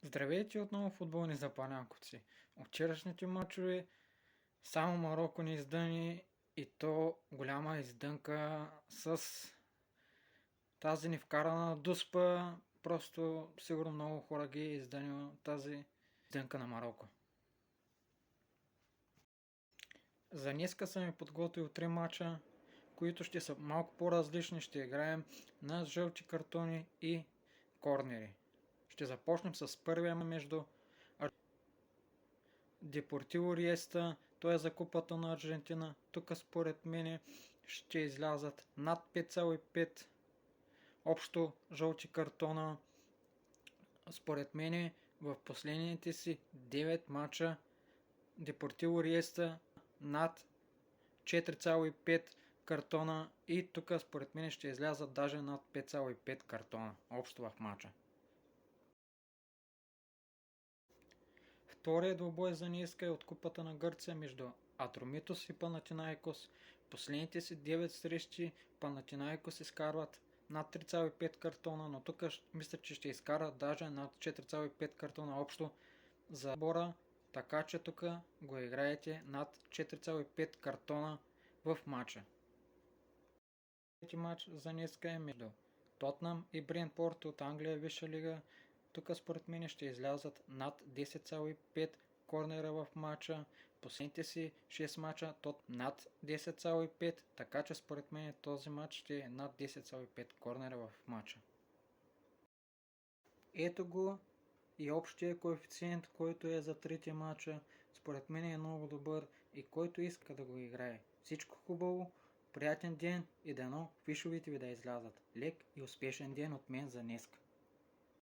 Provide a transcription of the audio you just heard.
Здравейте отново, футболни запалянковци! От вчерашните мачове само Мароко ни издъни, и то голяма издънка с тази ни вкарана дуспа. Просто сигурно много хора ги е издънила тази издънка на Мароко. За днеска съм ви подготвил 3 мача, които ще са малко по-различни. Ще играем на жълти картони и корнери. Ще започнем с първия между Депортиво Риеста, той е за купата на Аржентина. Тук според мен ще излязат над 5,5 общо жълти картона. Според мен в последните си 9 мача Депортиво Риеста над 4,5 картона, и тук според мен ще излязат даже над 5,5 картона общо в мача. Вторият двубой за днеска е от Купата на Гърция между Атромитос и Панатинаикос. Последните си 9 срещи Панатинаикос изкарват над 3,5 картона, но тук мисля, че ще изкарат даже над 4,5 картона общо за отбора, така че тук го играете над 4,5 картона в матча. Третият матч за днеска е между Тотнъм и Брентфорд от Англия, Висша лига. Тук според мен ще излязат над 10,5 корнера в матча. Последните си 6 матча над 10,5, така че според мен този матч ще е над 10,5 корнера в матча. Ето го и общия коефициент, който е за третия матча. Според мен е много добър и който иска да го играе. Всичко хубаво, приятен ден и дано фишовите ви да излязат. Лек и успешен ден от мен за днеска.